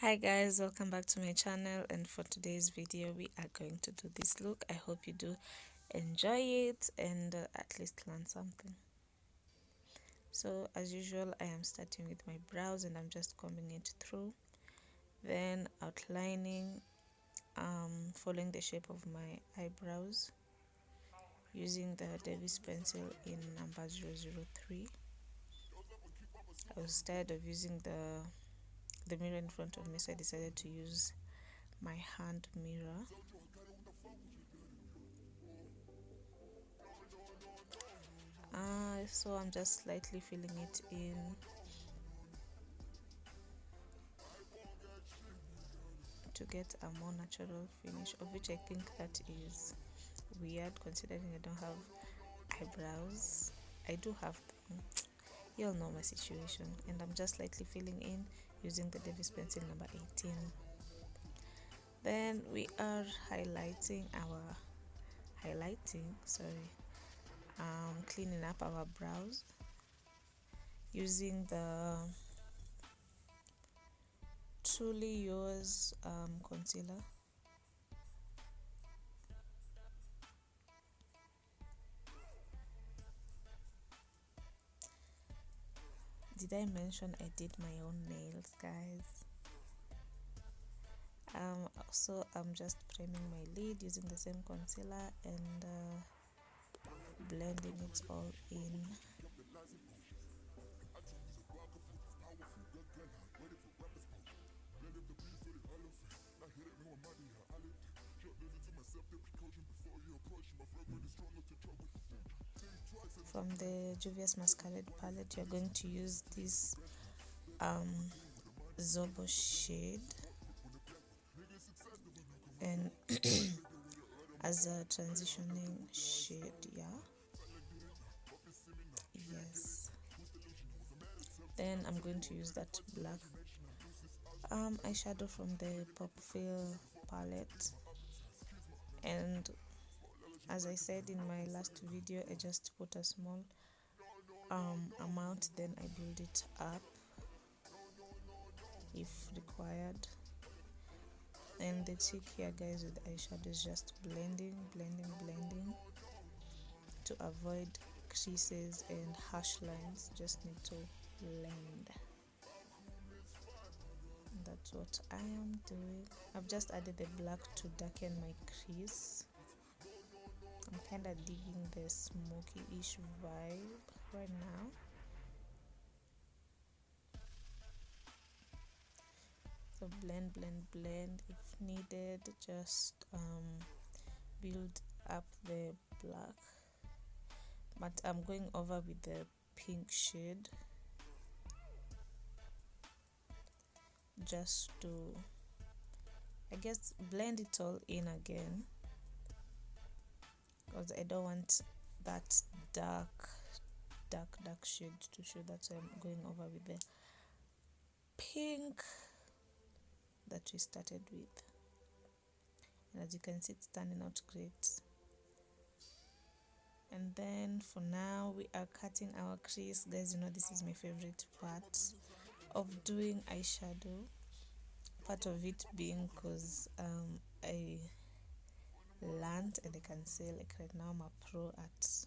Hi guys, welcome back to my channel, and for today's video we are going to do this look. I hope you do enjoy it and at least learn something. So as usual, I am starting with my brows and I'm just combing it through, then outlining, following the shape of my eyebrows using the Davis pencil in number 003. I was tired of using the mirror in front of me, so I decided to use my hand mirror. So I'm just slightly filling it in to get a more natural finish, of which I think that is weird considering I don't have eyebrows. I do have them. You all know my situation, and I'm just slightly filling in using the Davis pencil number 18. Then we are cleaning up our brows using the Truly Yours concealer. Did I mention I did my own nails, guys? So I'm just priming my lid using the same concealer and blending it all in. From the Juvia's Masquerade palette, you're going to use this Zobo shade, and as a transitioning shade, yes. Then I'm going to use that black eyeshadow from the Pop Fill palette, and as I said in my last video, I just put a small amount, then I build it up if required. And the trick here, guys, with eyeshadow is just blending to avoid creases and harsh lines. Just need to blend. That's what I am doing. I've just added the black to darken my crease. I'm kind of digging the smoky-ish vibe right now. So blend if needed. Just build up the black, but I'm going over with the pink shade just to, I guess, blend it all in again, because I don't want that dark shade to show. That's why I'm going over with the pink that we started with, and as you can see, it's turning out great. And then for now, we are cutting our crease, guys. You know, this is my favorite part of doing eyeshadow, part of it being because I learned, and I can say, like, right now I'm a pro at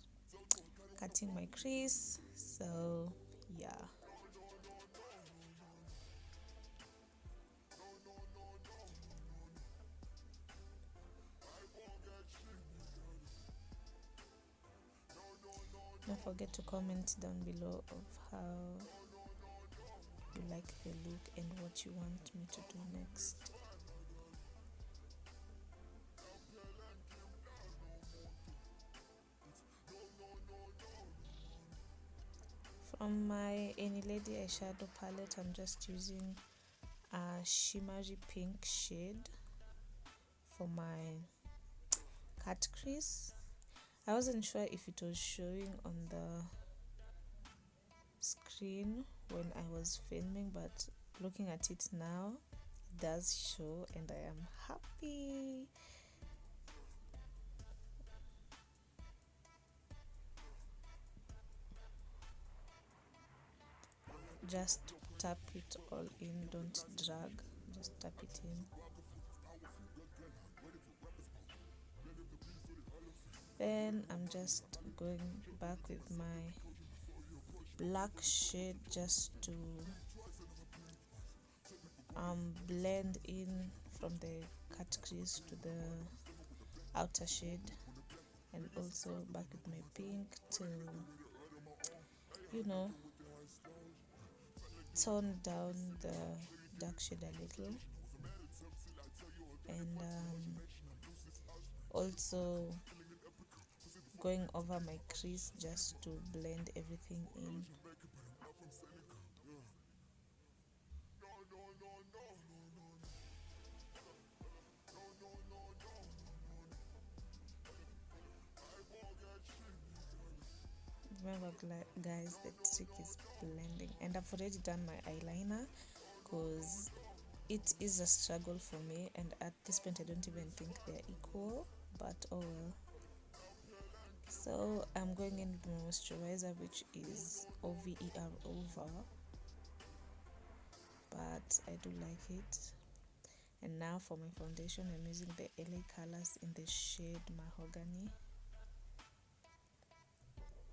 cutting my crease. So yeah, don't forget to comment down below of how you like the look and what you want me to do next. From my Any Lady eyeshadow palette, I'm just using a shimmery pink shade for my cut crease. I wasn't sure if it was showing on the screen when I was filming, but looking at it now, it does show, and I am happy. Just tap it all in, don't drag, just tap it in. Then I'm just going back with my black shade just to blend in from the cut crease to the outer shade, and also back with my pink to, you know, tone down the dark shade a little, and also going over my crease just to blend everything in. Remember guys, the trick is blending, and I've already done my eyeliner because it is a struggle for me, and at this point I don't even think they're equal, but oh well. So I'm going in with my moisturizer, which is OVER over, but I do like it. And now for my foundation, I'm using the LA Colors in the shade Mahogany.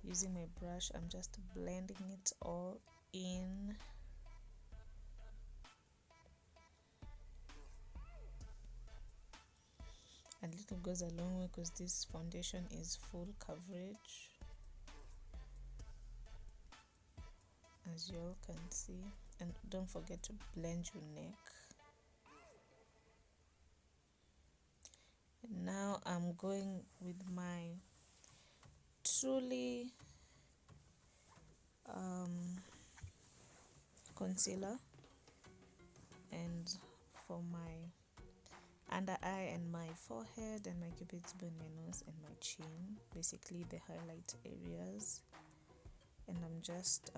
Using my brush, I'm just blending it all in. A little goes a long way because this foundation is full coverage, as you all can see. And don't forget to blend your neck. And now I'm going with my Truly concealer, and for my under eye and my forehead and my cupid's bow, my nose and my chin, basically the highlight areas, and I'm just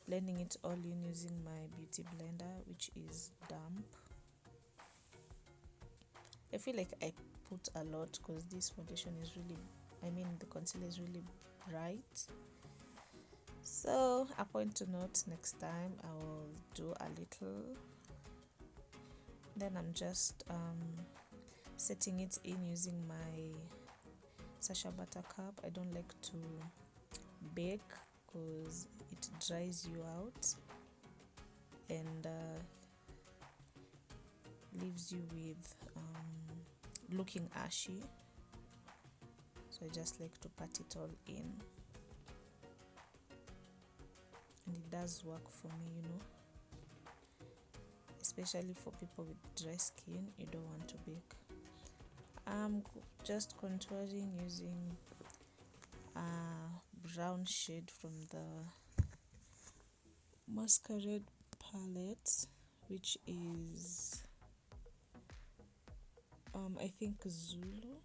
blending it all in using my beauty blender, which is damp. I feel like I put a lot because this foundation is really, the concealer is really bright. So a point to note, next time I will do a little. Then I'm just setting it in using my Sacha Buttercup. I don't like to bake because it dries you out and leaves you with looking ashy. So I just like to pat it all in, and it does work for me, especially for people with dry skin. You don't want to bake. I'm just contouring using a brown shade from the Masquerade palette, which is I think Zulu.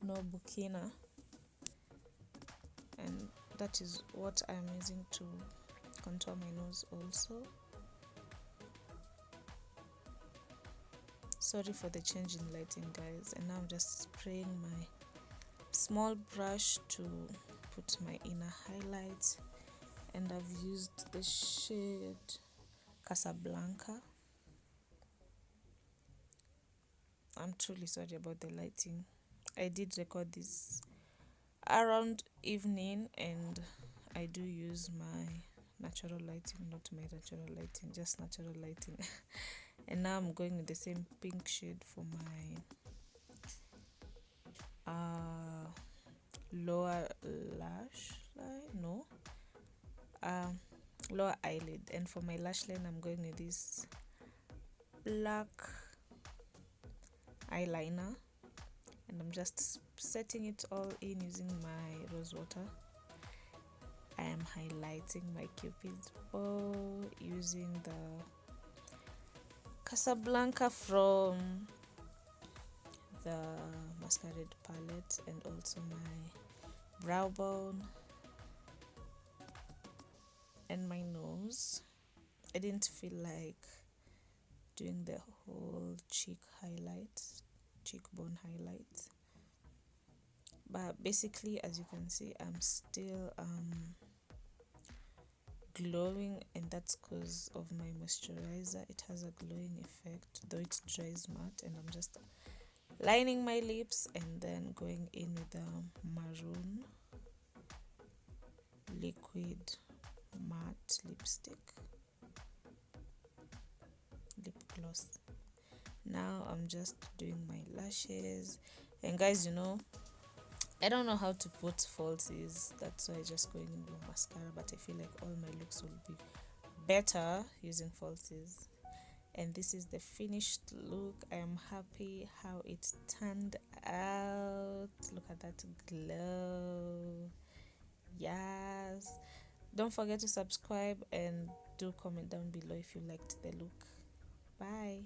No, Burkina, and that is what I'm using to contour my nose also. Sorry for the change in lighting, guys. And now I'm just spraying my small brush to put my inner highlights, and I've used the shade Casablanca. I'm truly sorry about the lighting. I did record this around evening, and I do use my natural lighting, not my natural lighting, just natural lighting. And now I'm going with the same pink shade for my lower lash line, lower eyelid, and for my lash line I'm going with this black eyeliner, and I'm just setting it all in using my rose water. I am highlighting my cupid's bow using the Casablanca from the Masquerade palette, and also my brow bone I didn't feel like doing the whole cheekbone highlights. But basically, as you can see, I'm still glowing, and that's because of my moisturizer. It has a glowing effect, though it dries matte, and I'm just lining my lips and then going in with the maroon liquid matte lip gloss. Now I'm just doing my lashes, and guys, I don't know how to put falsies, that's why I just going in with mascara, but I feel like all my looks will be better using falsies. And this is the finished look. I am happy how it turned out. Look at that glow. Yes, don't forget to subscribe and do comment down below if you liked the look. Bye.